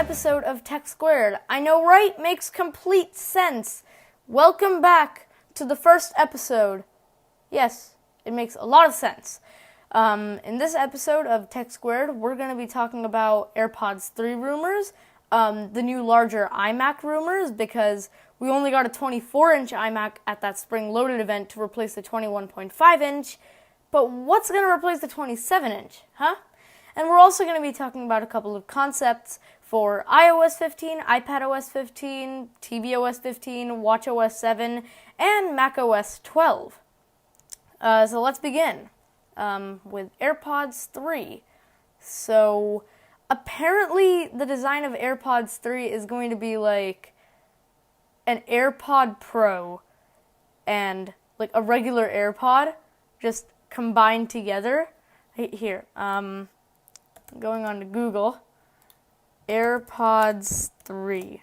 episode of Tech Squared. I know, right? Makes complete sense. Welcome back to the first episode. Yes, it makes a lot of sense. In this episode of Tech Squared, we're going to be talking about AirPods 3 rumors, the new larger iMac rumors, because we only got a 24-inch iMac at that spring-loaded event to replace the 21.5-inch, but what's going to replace the 27-inch, huh? And we're also going to be talking about a couple of concepts for iOS 15, iPadOS 15, tvOS 15, watchOS 7, and macOS 12. So let's begin with AirPods 3. So apparently the design of AirPods 3 is going to be like an AirPod Pro and like a regular AirPod just combined together. Here, going on to Google, AirPods 3.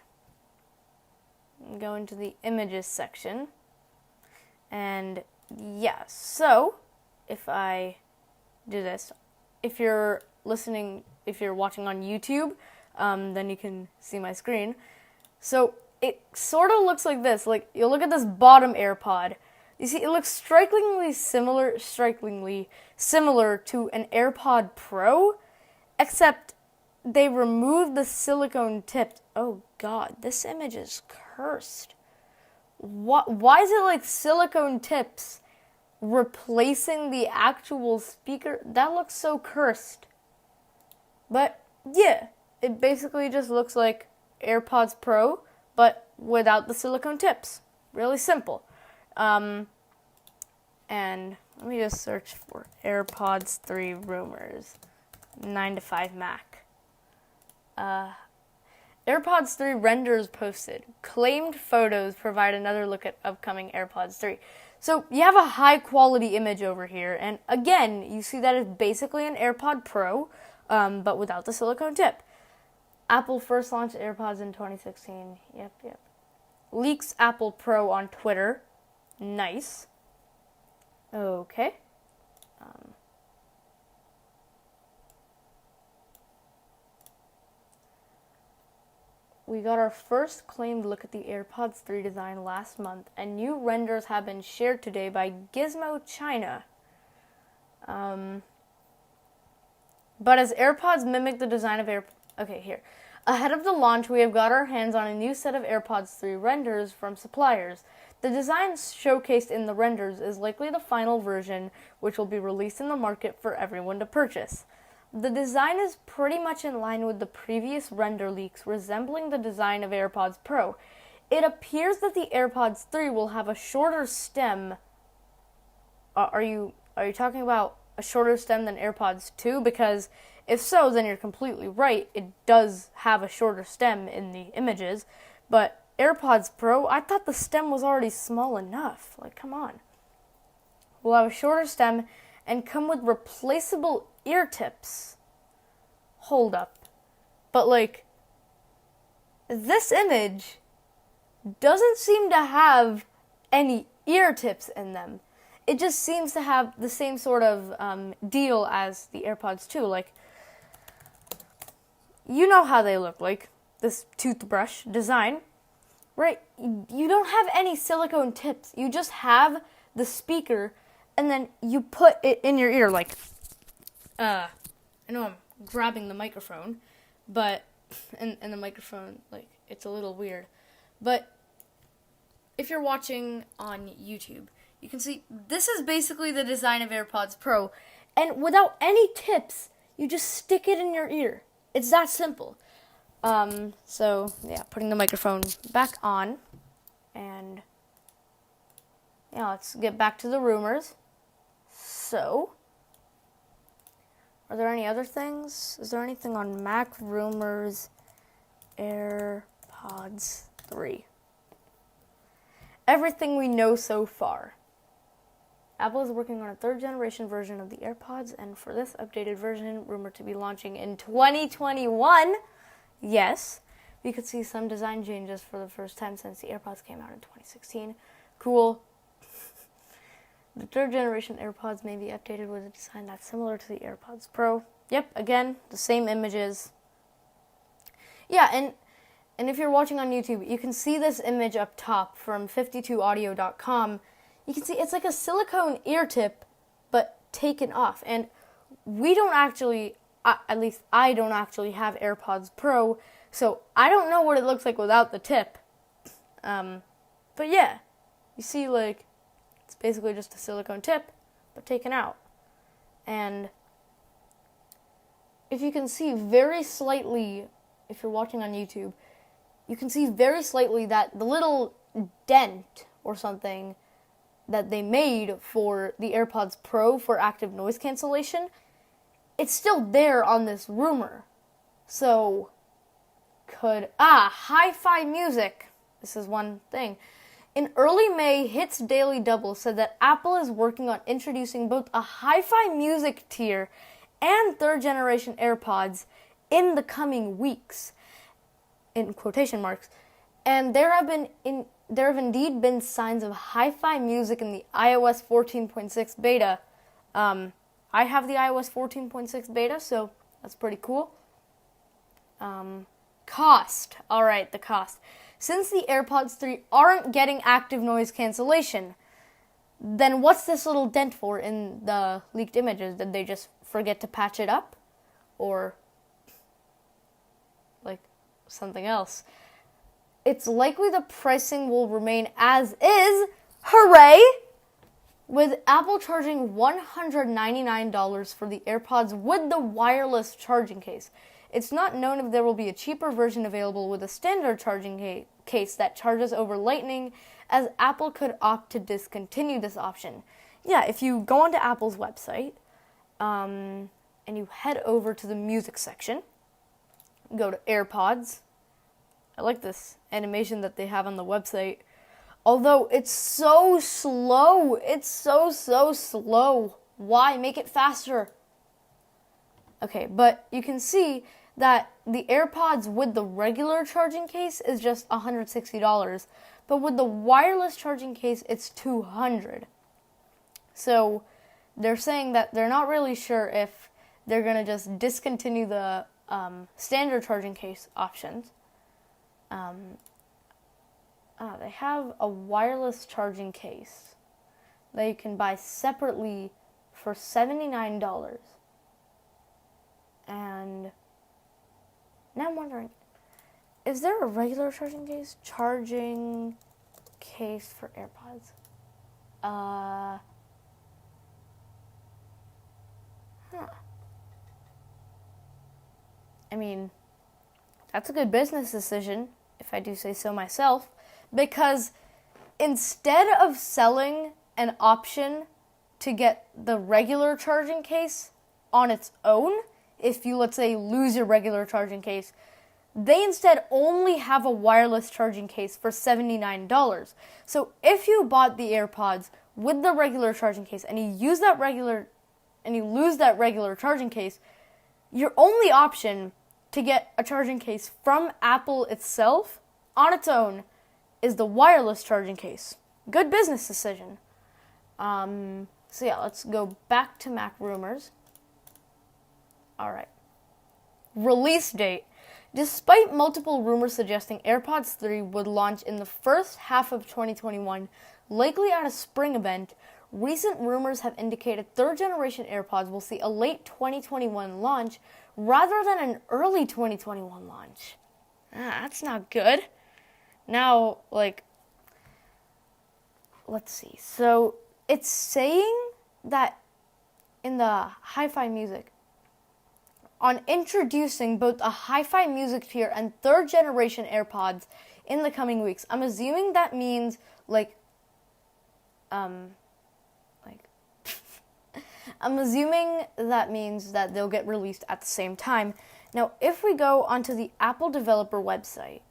Go into the images section. And yeah, so if I do this, if you're watching on YouTube, then you can see my screen. So it sort of looks like this. Like, you look at this bottom AirPod. You see, it looks strikingly similar to an AirPod Pro, except they removed the silicone tip. Oh God, this image is cursed. Why is it like silicone tips replacing the actual speaker? That looks so cursed. But yeah, it basically just looks like AirPods Pro, but without the silicone tips. Really simple. And let me just search for AirPods 3 rumors. 9 to 5 Mac. AirPods 3 renders posted. Claimed photos provide another look at upcoming AirPods 3. So you have a high quality image over here, and again, you see that it's basically an AirPod Pro, but without the silicone tip. Apple first launched AirPods in 2016. Yep. Leaks Apple Pro on Twitter. Nice. Okay. We got our first claimed look at the AirPods 3 design last month, and new renders have been shared today by Gizmo China. But as AirPods mimic the design of here. Ahead of the launch, we have got our hands on a new set of AirPods 3 renders from suppliers. The design showcased in the renders is likely the final version, which will be released in the market for everyone to purchase. The design is pretty much in line with the previous render leaks, resembling the design of AirPods Pro. It appears that the AirPods 3 will have a shorter stem. Are you talking about a shorter stem than AirPods 2? Because if so, then you're completely right. It does have a shorter stem in the images, but AirPods Pro, I thought the stem was already small enough. Like, come on. We'll have a shorter stem and come with replaceable ear tips. Hold up. But, like, this image doesn't seem to have any ear tips in them. It just seems to have the same sort of deal as the AirPods 2. Like, you know how they look like. This toothbrush design. Right, you don't have any silicone tips. You just have the speaker, and then you put it in your ear, like, I know I'm grabbing the microphone, but, and the microphone, like, it's a little weird. But if you're watching on YouTube, you can see this is basically the design of AirPods Pro, and without any tips, you just stick it in your ear. It's that simple. So, yeah, putting the microphone back on, and, yeah, let's get back to the rumors. So, are there any other things? Is there anything on Mac rumors, AirPods 3? Everything we know so far. Apple is working on a third-generation version of the AirPods, and for this updated version, rumored to be launching in 2021... Yes, we could see some design changes for the first time since the AirPods came out in 2016. Cool. The third generation AirPods may be updated with a design that's similar to the AirPods Pro. Yep, again, the same images. Yeah, and if you're watching on YouTube, you can see this image up top from 52audio.com. You can see it's like a silicone ear tip, but taken off. And we don't actually, at least I don't actually have AirPods Pro, so I don't know what it looks like without the tip. But yeah, you see, like, it's basically just a silicone tip, but taken out. And if you can see very slightly, if you're watching on YouTube, you can see very slightly that the little dent or something that they made for the AirPods Pro for active noise cancellation, it's still there on this rumor. So, hi-fi music. This is one thing. In early May, Hits Daily Double said that Apple is working on introducing both a hi-fi music tier and third-generation AirPods in the coming weeks, in quotation marks. And there have indeed been signs of hi-fi music in the iOS 14.6 beta. I have the iOS 14.6 beta, so that's pretty cool. Cost. All right, the cost. Since the AirPods 3 aren't getting active noise cancellation, then what's this little dent for in the leaked images? Did they just forget to patch it up? Or, like, something else? It's likely the pricing will remain as is. Hooray! With Apple charging $199 for the AirPods with the wireless charging case. It's not known if there will be a cheaper version available with a standard charging case that charges over Lightning, as Apple could opt to discontinue this option. Yeah, if you go onto Apple's website, and you head over to the music section, go to AirPods. I like this animation that they have on the website. Although it's so slow. It's so slow. Why? Make it faster. Okay, but you can see that the AirPods with the regular charging case is just $160. But with the wireless charging case, it's $200. So they're saying that they're not really sure if they're going to just discontinue the standard charging case options. They have a wireless charging case that you can buy separately for $79. And now I'm wondering, is there a regular charging case? Charging case for AirPods? I mean, that's a good business decision, if I do say so myself, because instead of selling an option to get the regular charging case on its own, if you, let's say, lose your regular charging case, they instead only have a wireless charging case for $79. So if you bought the AirPods with the regular charging case and you lose that regular charging case, your only option to get a charging case from Apple itself on its own is the wireless charging case. Good business decision. So yeah, let's go back to Mac rumors. All right. Release date. Despite multiple rumors suggesting AirPods 3 would launch in the first half of 2021, likely at a spring event, recent rumors have indicated third-generation AirPods will see a late 2021 launch rather than an early 2021 launch. That's not good. Now, let's see. So, it's saying that in the hi-fi music, on introducing both a hi-fi music tier and third-generation AirPods in the coming weeks. I'm assuming that means, I'm assuming that means that they'll get released at the same time. Now, if we go onto the Apple developer website,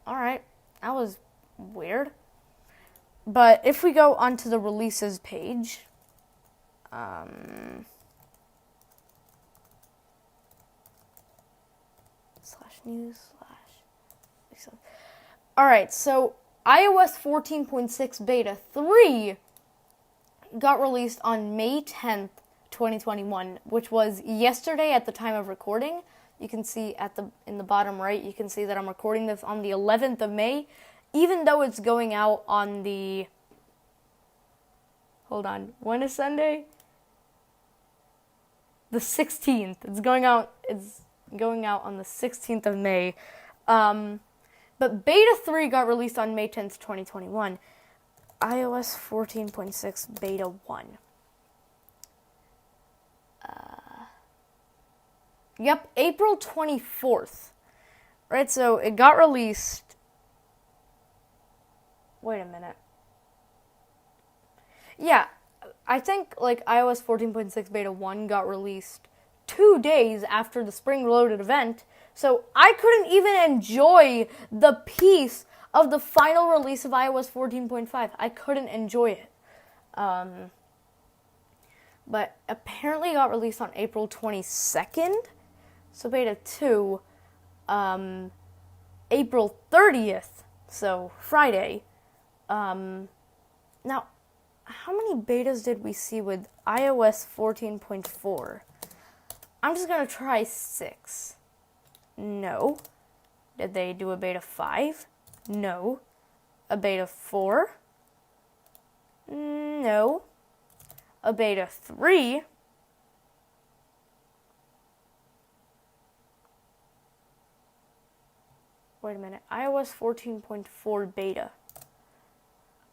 alright, that was weird. But if we go onto the releases page, /news/ Alright, so iOS 14.6 Beta 3 got released on May 10th, 2021, which was yesterday at the time of recording. You can see in the bottom right, you can see that I'm recording this on the 11th of May, even though it's going out on the, hold on, when is Sunday? The 16th. It's going out on the 16th of May. But Beta 3 got released on May 10th, 2021. iOS 14.6 Beta 1. Yep, April 24th. Right, so it got released. Wait a minute. Yeah, I think like iOS 14.6 Beta 1 got released 2 days after the Spring Reloaded event. So I couldn't even enjoy the piece of the final release of iOS 14.5. I couldn't enjoy it. But apparently it got released on April 22nd. So Beta 2, April 30th, so Friday. Now, how many betas did we see with iOS 14.4? I'm just going to try 6. No. Did they do a beta 5? No. A beta 4? No. A beta 3? Wait a minute. iOS 14.4 beta.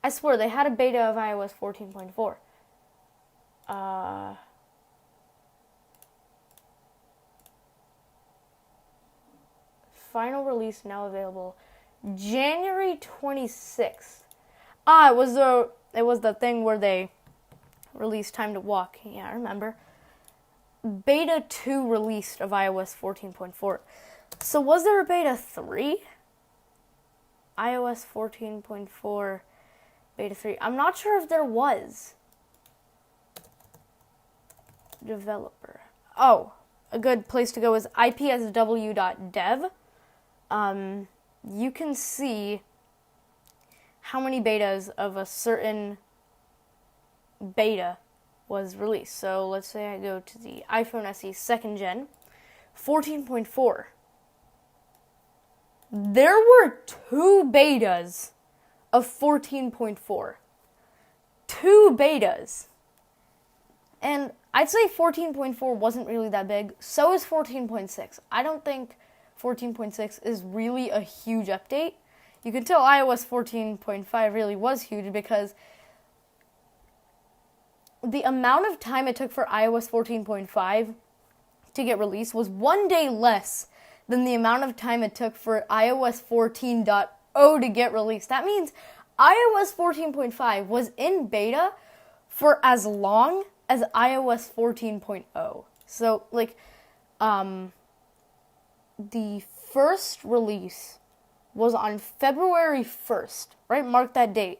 I swear, they had a beta of iOS 14.4. Final release now available January 26th. It was the thing where they released Time to Walk. Yeah, I remember. Beta 2 released of iOS 14.4. So was there a beta 3? iOS 14.4 beta 3. I'm not sure if there was. Developer. Oh, a good place to go is ipsw.dev. You can see how many betas of a certain beta was released. So let's say I go to the iPhone SE 2nd Gen, 14.4. There were 2 betas of 14.4. 2 betas. And I'd say 14.4 wasn't really that big. So is 14.6. I don't think 14.6 is really a huge update. You can tell iOS 14.5 really was huge because the amount of time it took for iOS 14.5 to get released was 1 day less than the amount of time it took for iOS 14.0 to get released. That means iOS 14.5 was in beta for as long as iOS 14.0. So, the first release was on February 1st, right? Mark that date.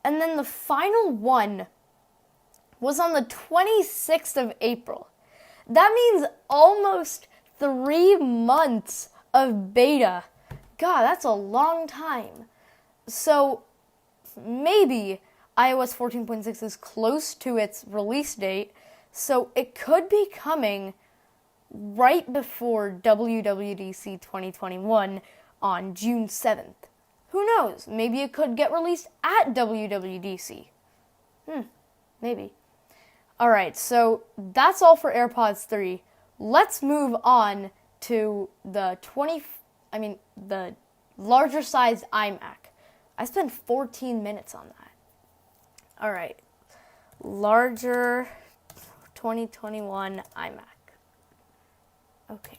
And then the final one was on the 26th of April. That means almost 3 months of beta. God, that's a long time. So maybe iOS 14.6 is close to its release date, so it could be coming right before WWDC 2021 on June 7th. Who knows? Maybe it could get released at WWDC. Maybe. Alright, so that's all for AirPods 3. Let's move on to the larger sized iMac. I spent 14 minutes on that. Alright, larger 2021 iMac. Okay,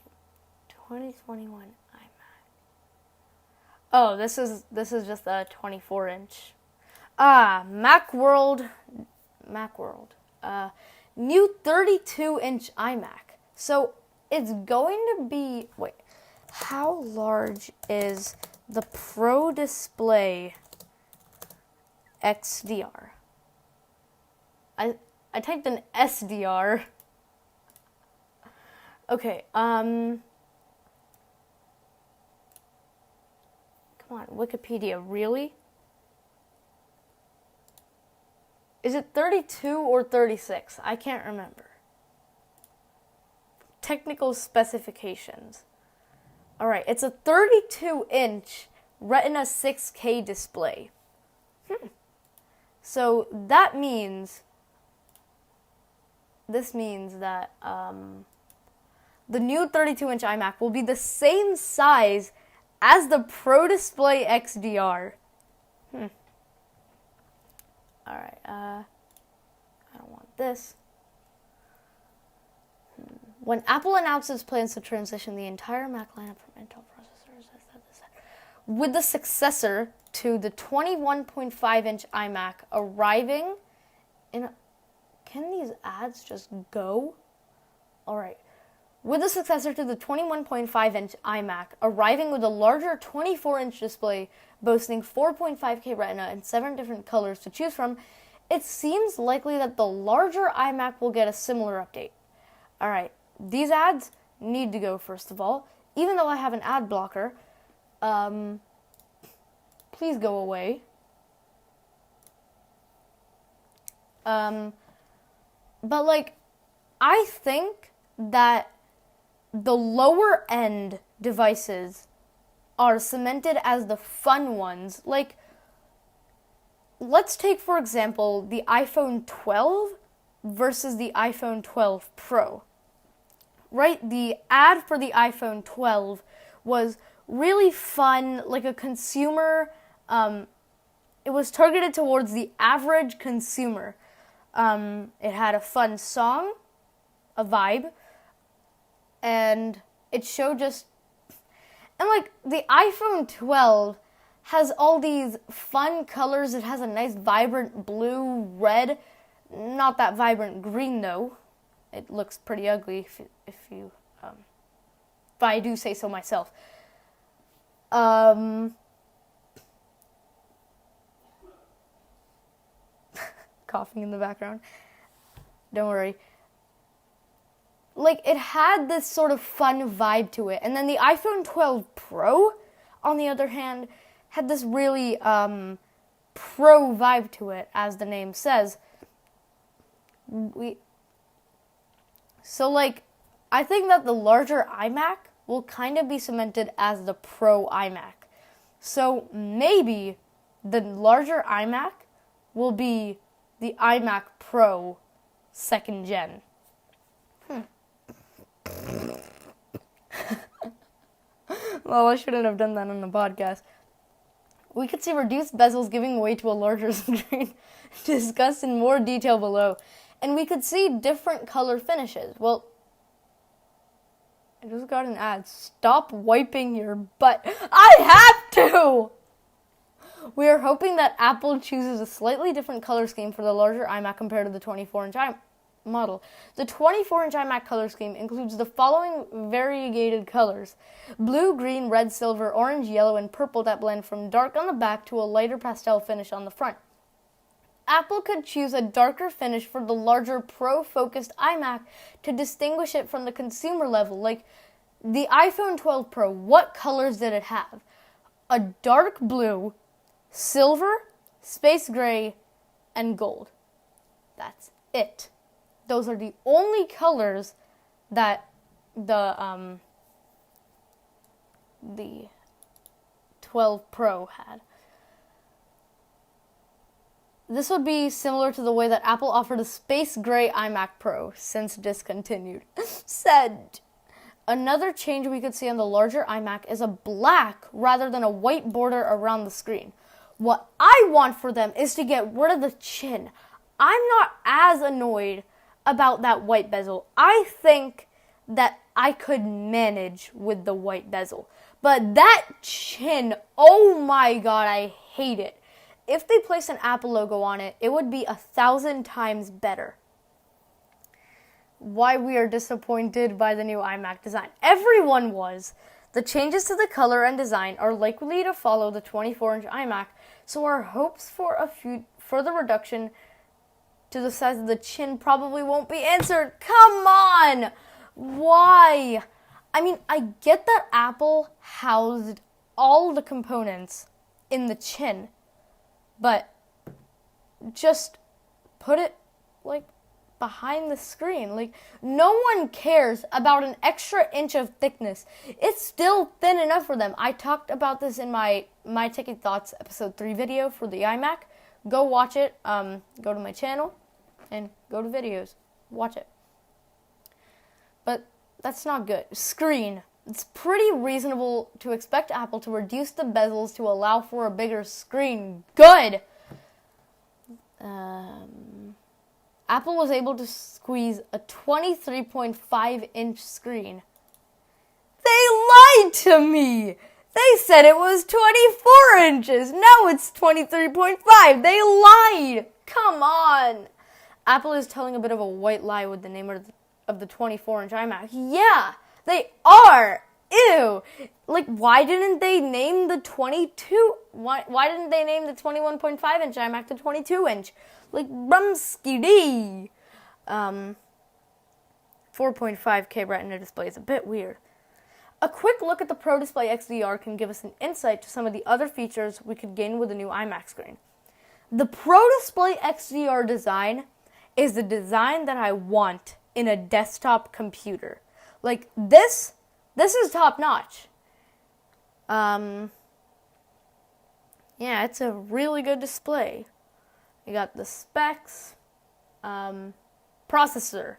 2021 iMac. Oh, this is just a 24-inch. Macworld. New 32-inch iMac. So it's going to be, wait, how large is the Pro Display XDR? I typed in SDR. Okay, come on, Wikipedia, really? Is it 32 or 36? I can't remember. technical specifications. Alright, it's a 32-inch Retina 6K display. So that means, this means that the new 32-inch iMac will be the same size as the Pro Display XDR. Alright, I don't want this. When Apple announces plans to transition the entire Mac lineup from Intel processors, with the successor to the 21.5-inch iMac arriving in can these ads just go? Alright. With the successor to the 21.5-inch iMac arriving with a larger 24-inch display boasting 4.5K Retina and 7 different colors to choose from, it seems likely that the larger iMac will get a similar update. Alright, these ads need to go first of all. Even though I have an ad blocker, please go away. But like, I think that the lower end devices are cemented as the fun ones. Like, let's take, for example, the iPhone 12 versus the iPhone 12 Pro. Right? The ad for the iPhone 12 was really fun, like a consumer, it was targeted towards the average consumer. It had a fun song, a vibe, and it showed just, and like the iPhone 12 has all these fun colors. It has a nice vibrant blue, red, not that vibrant green though. It looks pretty ugly if I do say so myself. Coughing in the background. Don't worry. Like, it had this sort of fun vibe to it. And then the iPhone 12 Pro, on the other hand, had this really pro vibe to it, as the name says. So, like, I think that the larger iMac will kind of be cemented as the Pro iMac. So, maybe the larger iMac will be the iMac Pro 2nd gen. Well, I shouldn't have done that on the podcast. We could see reduced bezels giving way to a larger screen, discussed in more detail below. And we could see different color finishes. Well, I just got an ad. Stop wiping your butt. I have to! We are hoping that Apple chooses a slightly different color scheme for the larger iMac compared to the 24-inch model. The 24-inch iMac color scheme includes the following variegated colors: blue, green, red, silver, orange, yellow, and purple that blend from dark on the back to a lighter pastel finish on the front. Apple could choose a darker finish for the larger Pro-focused iMac to distinguish it from the consumer level. Like the iPhone 12 Pro, what colors did it have? A dark blue, silver, space gray, and gold. That's it. Those are the only colors that the 12 Pro had. This would be similar to the way that Apple offered a space gray iMac Pro, since discontinued. Said. Another change we could see on the larger iMac is a black rather than a white border around the screen. What I want for them is to get rid of the chin. I'm not as annoyed about that white bezel. I think that I could manage with the white bezel. But that chin, oh my god, I hate it. If they place an Apple logo on it, it would be 1,000 times better. Why we are disappointed by the new iMac design. Everyone was. The changes to the color and design are likely to follow the 24-inch iMac, so our hopes for a further reduction to the size of the chin probably won't be answered. Come on! Why? I mean, I get that Apple housed all the components in the chin, but just put it, like, behind the screen. Like, no one cares about an extra inch of thickness. It's still thin enough for them. I talked about this in my Taking Thoughts episode 3 video for the iMac. Go watch it. Go to my channel and go to videos. Watch it. But that's not good. Screen. It's pretty reasonable to expect Apple to reduce the bezels to allow for a bigger screen. Good! Apple was able to squeeze a 23.5-inch screen. They lied to me! They said it was 24 inches. Now it's 23.5. They lied! Come on! Apple is telling a bit of a white lie with the name of the 24-inch iMac. Yeah, they are! Ew! Like, why didn't they name the 22? Why didn't they name the 21.5-inch iMac the 22-inch? Like, brumskidee. 4.5K Retina display is a bit weird. A quick look at the Pro Display XDR can give us an insight to some of the other features we could gain with the new iMac screen. The Pro Display XDR design is the design that I want in a desktop computer. Like, this is top notch. Yeah, it's a really good display. You got the specs, processor.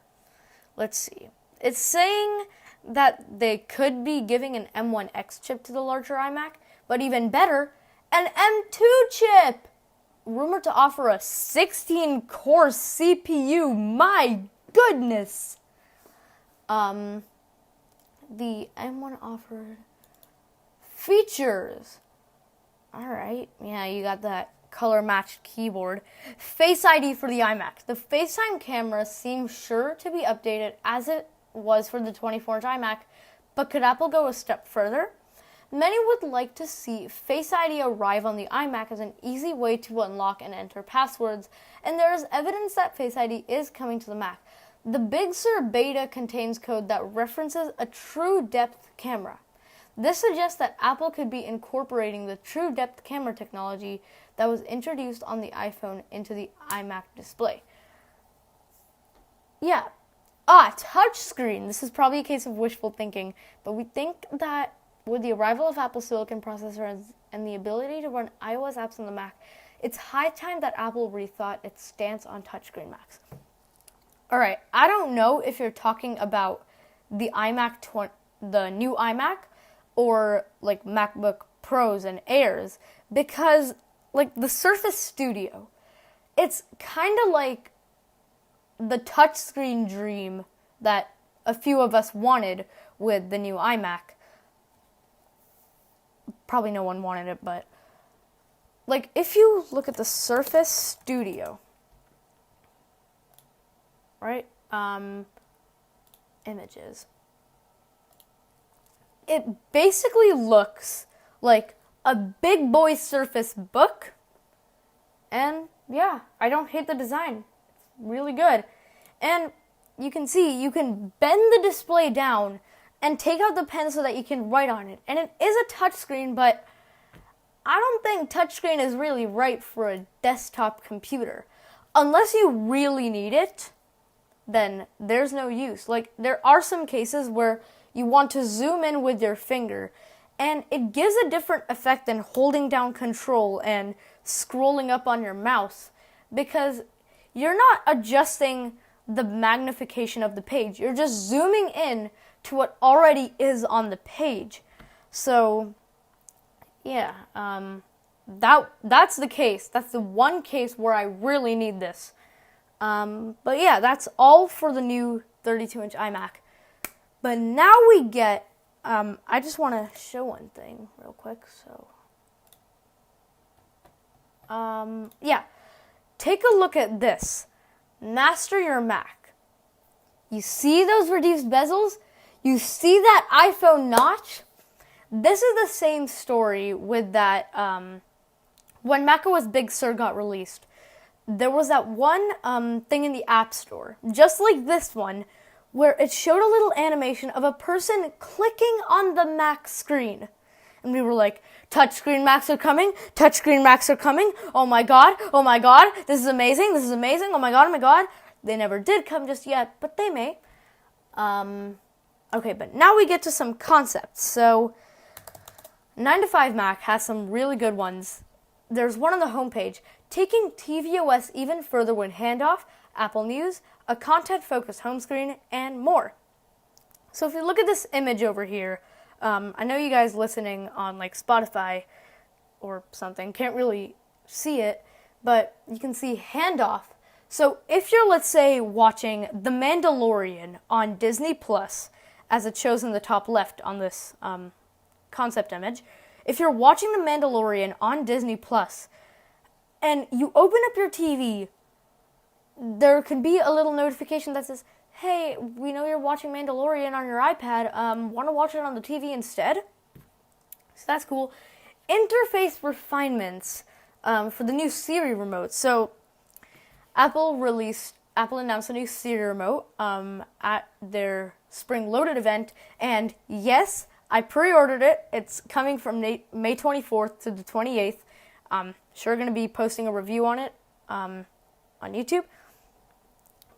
Let's see. It's saying that they could be giving an M1X chip to the larger iMac, but even better, an M2 chip. Rumored to offer a 16-core CPU. My goodness. The M1 offered features. Alright, yeah, you got that color-matched keyboard. Face ID for the iMac. The FaceTime camera seems sure to be updated as it was for the 24-inch iMac, but could Apple go a step further? Many would like to see Face ID arrive on the iMac as an easy way to unlock and enter passwords, and there is evidence that Face ID is coming to the Mac. The Big Sur beta contains code that references a true depth camera. This suggests that Apple could be incorporating the true depth camera technology that was introduced on the iPhone into the iMac display. Yeah. Touchscreen. This is probably a case of wishful thinking, but we think that with the arrival of Apple Silicon processors and the ability to run iOS apps on the Mac, it's high time that Apple rethought its stance on touchscreen Macs. Alright, I don't know if you're talking about the the new iMac, or like MacBook Pros and Airs, because like the Surface Studio, it's kind of like the touchscreen dream that a few of us wanted with the new iMac. Probably no one wanted it, but like if you look at the Surface Studio, right? Images. It basically looks like a big boy Surface Book, and yeah, I don't hate the design. It's really good. And you can see, you can bend the display down and take out the pen so that you can write on it. And it is a touchscreen, but I don't think touchscreen is really right for a desktop computer. Unless you really need it, then there's no use. Like, there are some cases where you want to zoom in with your finger, and it gives a different effect than holding down Control and scrolling up on your mouse, because you're not adjusting the magnification of the page. You're just zooming in to what already is on the page. So, yeah, that's the case. That's the one case where I really need this. But yeah, that's all for the new 32-inch iMac. But now we get, I just want to show one thing real quick, so. Yeah, take a look at this. Master your Mac. You see those reduced bezels? You see that iPhone notch? This is the same story with that, when macOS Big Sur got released. There was that one thing in the App Store, just like this one, where it showed a little animation of a person clicking on the Mac screen. And we were like, touchscreen Macs are coming, touchscreen Macs are coming, oh my god, this is amazing, oh my god. They never did come just yet, but they may. Okay, but now we get to some concepts. So 9to5Mac has some really good ones. There's one on the homepage, taking tvOS even further with handoff, Apple News, a content-focused home screen, and more. So if you look at this image over here, I know you guys listening on like Spotify or something can't really see it, but you can see handoff. So if you're, let's say, watching The Mandalorian on Disney Plus, as it shows in the top left on this concept image, if you're watching The Mandalorian on Disney Plus and you open up your TV, there could be a little notification that says, hey, we know you're watching Mandalorian on your iPad. Want to watch it on the TV instead? So that's cool. Interface refinements for the new Siri remote. So Apple announced a new Siri remote at their Spring Loaded event, and yes, I pre-ordered it. It's coming from May 24th to the 28th. Sure going to be posting a review on it on YouTube.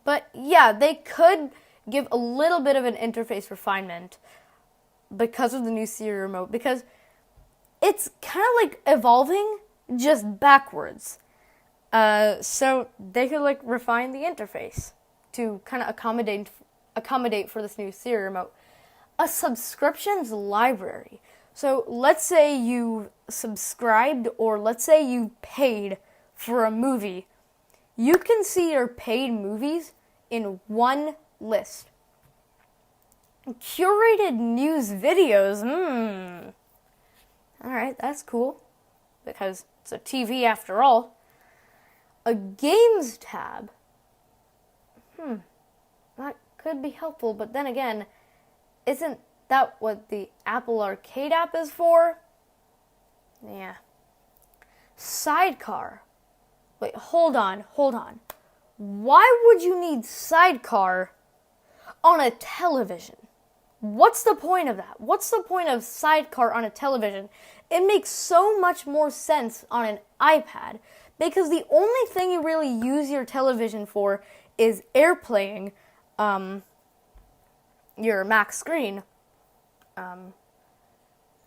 But yeah, they could give a little bit of an interface refinement because of the new Siri remote, because it's kind of like evolving just backwards. So they could like refine the interface to kind of accommodate for this new Siri remote. A subscriptions library. So let's say you subscribed, or let's say you paid for a movie. You can see your paid movies in one list. Curated news videos. Alright, that's cool, because it's a TV after all. A games tab. That could be helpful, but then again, isn't that what the Apple Arcade app is for? Yeah. Sidecar. Wait, hold on. Why would you need Sidecar on a television? What's the point of that? What's the point of Sidecar on a television? It makes so much more sense on an iPad, because the only thing you really use your television for is AirPlaying your Mac screen.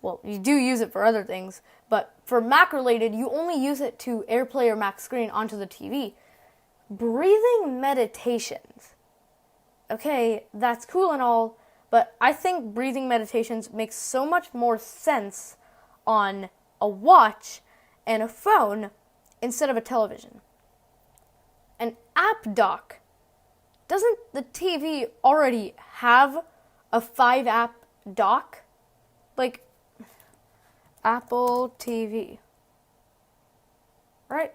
Well, you do use it for other things, but for Mac related, you only use it to AirPlay your Mac screen onto the TV. Breathing meditations. Okay, that's cool and all, but I think breathing meditations makes so much more sense on a watch and a phone instead of a television. An app dock. Doesn't the TV already have a 5-app dock? Like Apple TV. Right?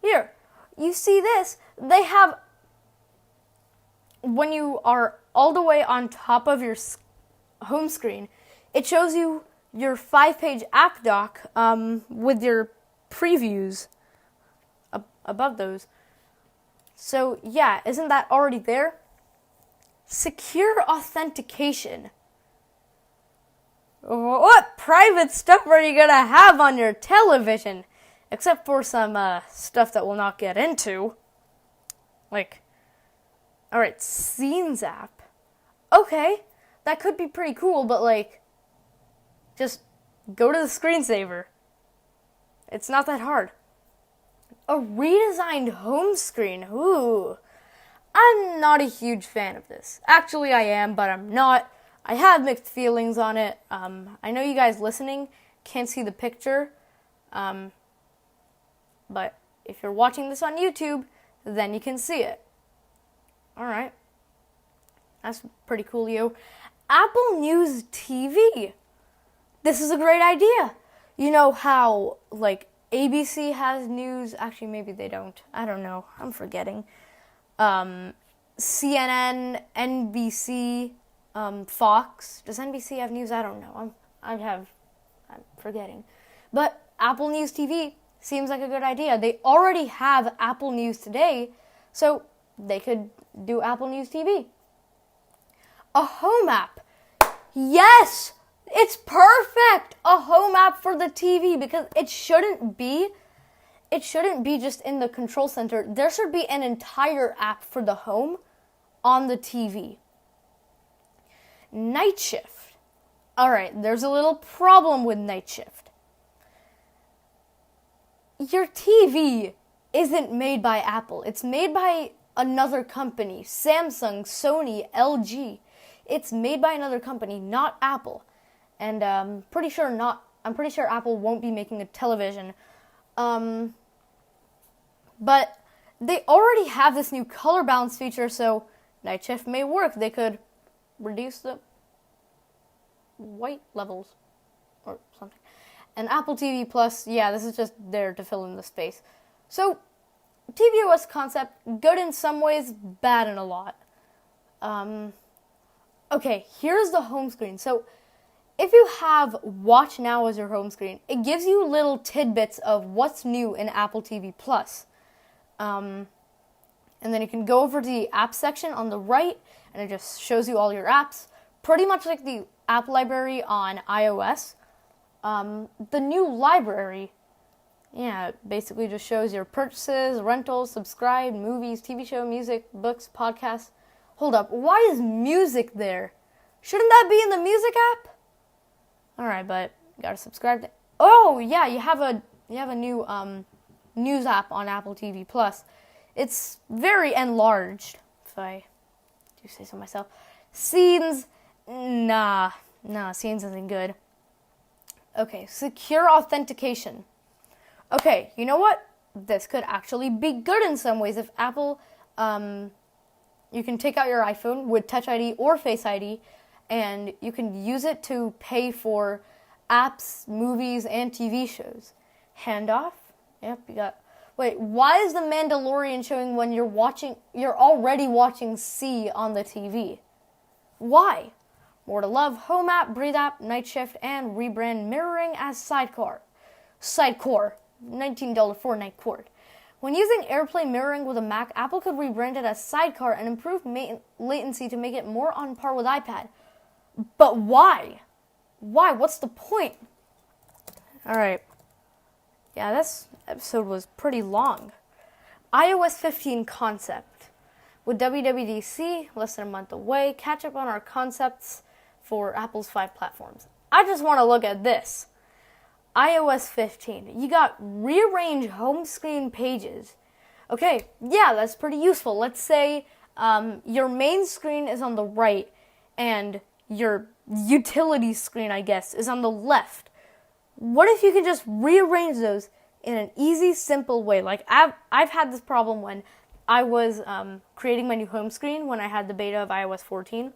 Here, you see this? They have, when you are all the way on top of your home screen, it shows you your 5-page app dock with your previews above those. So yeah, isn't that already there? Secure authentication. What private stuff are you gonna have on your television? Except for some stuff that we'll not get into. Like, alright, Scenes app. Okay, that could be pretty cool, but like, just go to the screensaver. It's not that hard. A redesigned home screen. Ooh. I'm not a huge fan of this. Actually, I am, but I'm not. I have mixed feelings on it. I know you guys listening can't see the picture. But if you're watching this on YouTube, then you can see it. Alright. That's pretty cool, yo. Apple News TV. This is a great idea. You know how, like, ABC has news? Actually, maybe they don't. I don't know. I'm forgetting. CNN, NBC, Fox. Does NBC have news? I don't know. I'm forgetting. But Apple News TV seems like a good idea. They already have Apple News Today, so they could do Apple News TV. A home app. Yes! It's perfect! A home app for the TV, because it shouldn't be it shouldn't be just in the control center. There should be an entire app for the home on the TV. Night shift. All right, there's a little problem with night shift. Your TV isn't made by Apple. It's made by another company. Samsung, Sony, LG. It's made by another company, not Apple. And I'm pretty sure Apple won't be making a television. But they already have this new color balance feature, so night shift may work. They could reduce the white levels or something. And Apple TV Plus, yeah, this is just there to fill in the space. So, tvOS concept, good in some ways, bad in a lot. Okay, here's the home screen. So, if you have Watch Now as your home screen, it gives you little tidbits of what's new in Apple TV Plus. And then you can go over to the app section on the right, and it just shows you all your apps. Pretty much like the app library on iOS. The new library, yeah, it basically just shows your purchases, rentals, subscribe, movies, TV show, music, books, podcasts. Hold up, why is music there? Shouldn't that be in the music app? Alright, but you gotta subscribe. Oh, yeah, you have a new news app on Apple TV Plus. It's very enlarged, if I do say so myself. Scenes, nah, Scenes isn't good. Okay, secure authentication. Okay, you know what? This could actually be good in some ways. If Apple, you can take out your iPhone with Touch ID or Face ID, and you can use it to pay for apps, movies, and TV shows. Handoff? Yep, you got... Wait, why is The Mandalorian showing when you're already watching C on the TV? Why? More to Love, Home App, Breathe App, Night Shift, and rebrand mirroring as Sidecore, $19 Fortnite cord. When using AirPlay mirroring with a Mac, Apple could rebrand it as Sidecar and improve latency to make it more on par with iPad. But why? Why? What's the point? Alright. Yeah, this episode was pretty long. iOS 15 concept. With WWDC less than a month away, catch up on our concepts for Apple's 5 platforms. I just want to look at this. iOS 15. You got rearrange home screen pages. Okay, yeah, that's pretty useful. Let's say your main screen is on the right and your utility screen, I guess, is on the left. What if you can just rearrange those in an easy, simple way? Like, I've had this problem when I was creating my new home screen when I had the beta of iOS 14.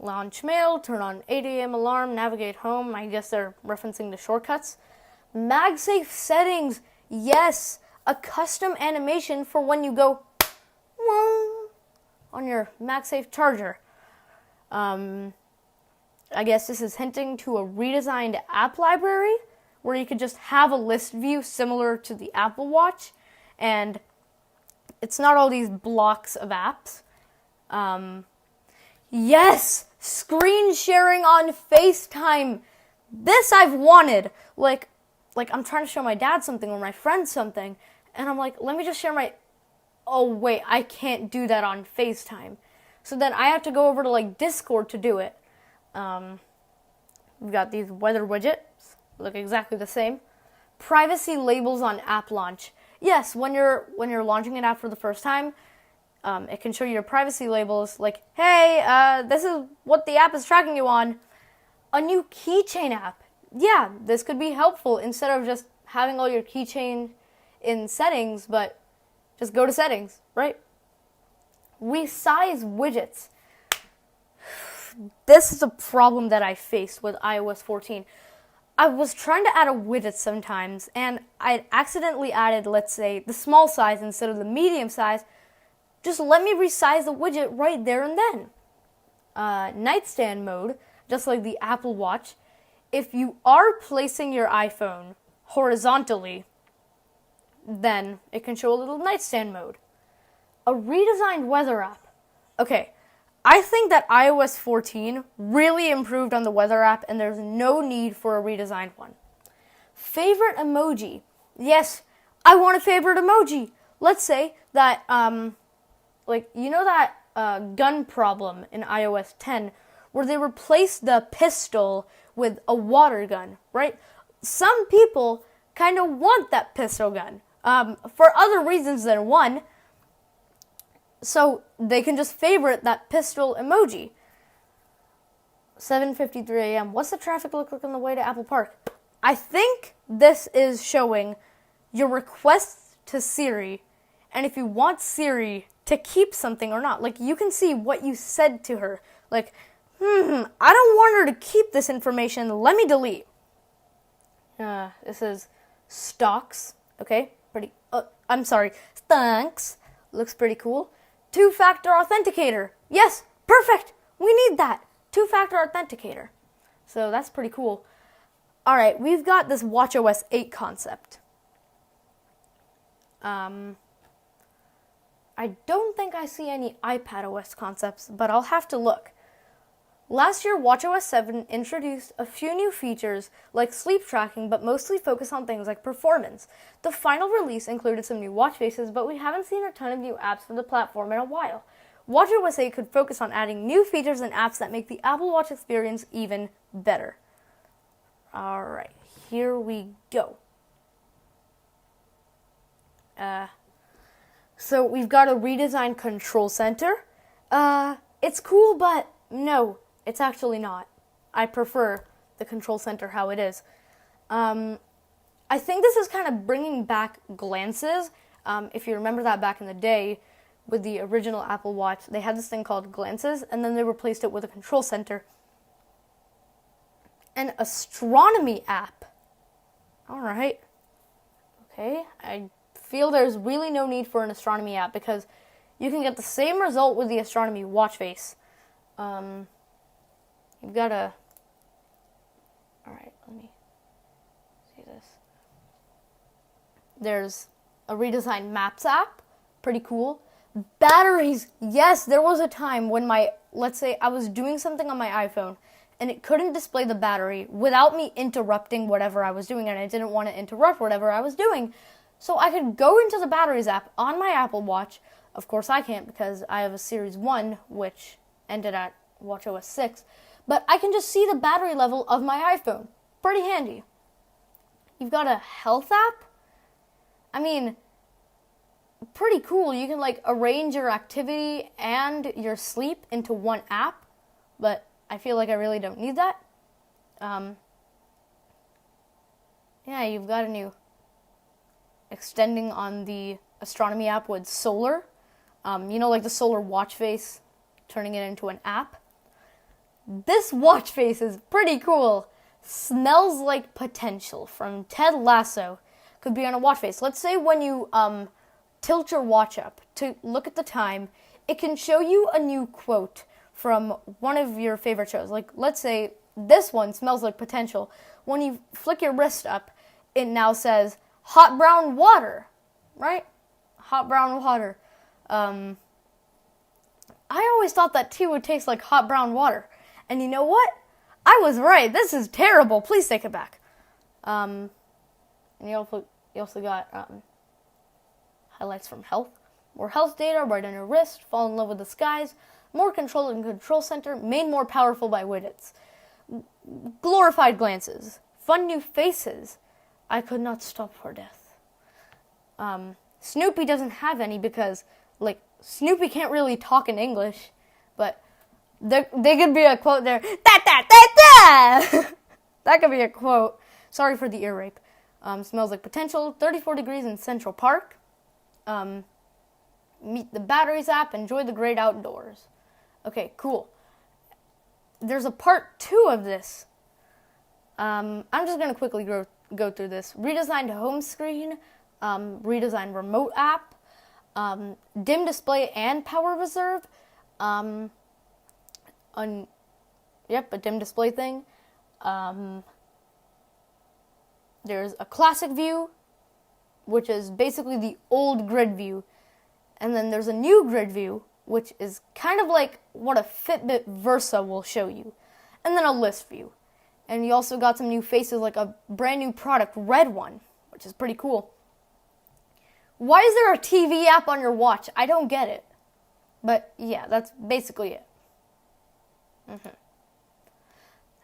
Launch mail, turn on 8 a.m. alarm, navigate home. I guess they're referencing the shortcuts. MagSafe settings. Yes, a custom animation for when you go on your MagSafe charger. I guess this is hinting to a redesigned app library where you could just have a list view similar to the Apple Watch, and it's not all these blocks of apps. Yes, screen sharing on FaceTime. This I've wanted. Like I'm trying to show my dad something or my friend something, and I'm like, let me just share my... Oh, wait, I can't do that on FaceTime. So then I have to go over to, like, Discord to do it. We've got these weather widgets. Look exactly the same. Privacy labels on app launch. Yes, when you're launching an app for the first time, it can show you your privacy labels, like, hey, this is what the app is tracking you on. A new keychain app. Yeah, this could be helpful instead of just having all your keychain in settings, but just go to settings, right? Resize widgets. This is a problem that I faced with iOS 14. I was trying to add a widget sometimes, and I accidentally added, let's say, the small size instead of the medium size. Just let me resize the widget right there and then. Nightstand mode, just like the Apple Watch. If you are placing your iPhone horizontally, then it can show a little nightstand mode. A redesigned weather app. Okay, I think that iOS 14 really improved on the weather app, and there's no need for a redesigned one. Favorite emoji. Yes, I want a favorite emoji. Let's say that, like, you know that gun problem in iOS 10 where they replaced the pistol with a water gun, right? Some people kind of want that pistol gun for other reasons than one, so they can just favorite that pistol emoji. 7:53 a.m. What's the traffic look like on the way to Apple Park? I think this is showing your requests to Siri, and if you want Siri to keep something or not. Like, you can see what you said to her. Like, I don't want her to keep this information. Let me delete. This is stocks. Okay, pretty. I'm sorry, thanks. Looks pretty cool. 2-factor authenticator. Yes, perfect. We need that. 2-factor authenticator. So that's pretty cool. All right, we've got this watchOS 8 concept. I don't think I see any iPadOS concepts, but I'll have to look. Last year, watchOS 7 introduced a few new features like sleep tracking, but mostly focused on things like performance. The final release included some new watch faces, but we haven't seen a ton of new apps for the platform in a while. watchOS 8 could focus on adding new features and apps that make the Apple Watch experience even better. Alright, here we go. So we've got a redesigned control center. It's cool, but no, it's actually not. I prefer the control center how it is. I think this is kind of bringing back glances. If you remember that back in the day with the original Apple Watch, they had this thing called glances, and then they replaced it with a control center. An astronomy app. Alright. Okay, I feel there's really no need for an astronomy app because you can get the same result with the astronomy watch face. You've got to... Alright, let me see this. There's a redesigned Maps app. Pretty cool. Batteries. Yes, there was a time when let's say I was doing something on my iPhone and it couldn't display the battery without me interrupting whatever I was doing, and I didn't want to interrupt whatever I was doing. So I could go into the batteries app on my Apple Watch. Of course I can't because I have a Series 1, which ended at watchOS 6. But I can just see the battery level of my iPhone. Pretty handy. You've got a health app? I mean, pretty cool. You can arrange your activity and your sleep into one app. But I feel like I really don't need that. Yeah, you've got a new extending on the astronomy app with solar. The solar watch face, turning it into an app. This watch face is pretty cool. Smells like potential from Ted Lasso. Could be on a watch face. Let's say when you tilt your watch up to look at the time, it can show you a new quote from one of your favorite shows. Let's say this one smells like potential. When you flick your wrist up, it now says hot brown water, right? Hot brown water. I always thought that tea would taste like hot brown water. And you know what? I was right. This is terrible. Please take it back. And you also got highlights from health. More health data right on your wrist. Fall in love with the skies. More control in control center. Made more powerful by widgets. Glorified glances. Fun new faces. I could not stop for death. Snoopy doesn't have any because, Snoopy can't really talk in English. But they could be a quote there. Da-da-da-da! That could be a quote. Sorry for the ear rape. Smells like potential. 34 degrees in Central Park. Meet the batteries app. Enjoy the great outdoors. Okay, cool. There's a part 2 of this. I'm just going to quickly go through this. Redesigned home screen. Redesigned remote app. Dim display and power reserve. A dim display thing. There's a classic view, which is basically the old grid view. And then there's a new grid view, which is kind of like what a Fitbit Versa will show you. And then a list view. And you also got some new faces, like a brand new product, red one. which is pretty cool. Why is there a TV app on your watch? I don't get it. But yeah, that's basically it.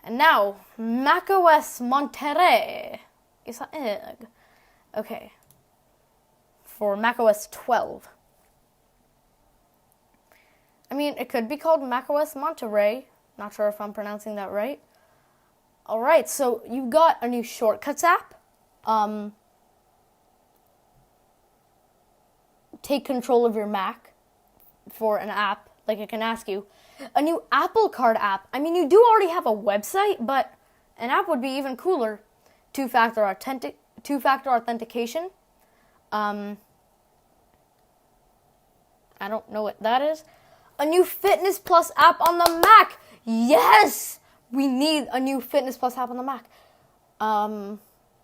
And now, macOS Monterey. Is that egg? Okay. For macOS 12. I mean, it could be called macOS Monterey. Not sure if I'm pronouncing that right. Alright, so you got a new Shortcuts app. Take control of your Mac for an app. Like, it can ask you. A new Apple Card app. I mean, you do already have a website, but an app would be even cooler. Two-factor authentication. I don't know what that is. A new Fitness Plus app on the Mac. Yes! We need a new Fitness Plus app on the Mac.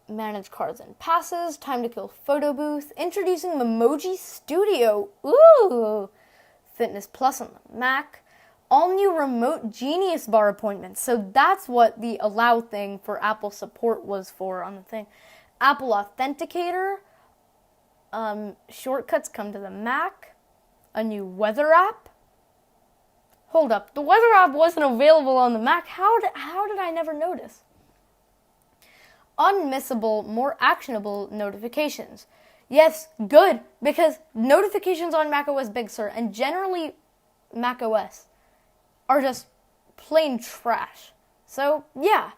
Manage cards and passes. Time to kill photo booth. Introducing Memoji Studio. Ooh! Fitness Plus on the Mac. All new remote Genius Bar appointments. So that's what the allow thing for Apple support was for on the thing. Apple Authenticator. Shortcuts come to the Mac. A new weather app. Hold up, the weather app wasn't available on the Mac. How did I never notice? Unmissable, more actionable notifications. Yes, good, because notifications on macOS Big Sur and generally macOS are just plain trash. So, yeah,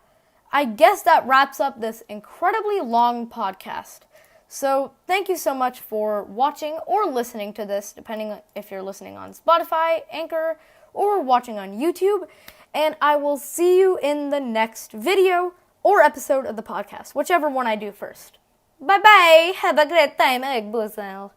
I guess that wraps up this incredibly long podcast. So, thank you so much for watching or listening to this, depending if you're listening on Spotify, Anchor, or watching on YouTube, and I will see you in the next video or episode of the podcast, whichever one I do first. Bye-bye! Have a great time, Egg Boozle.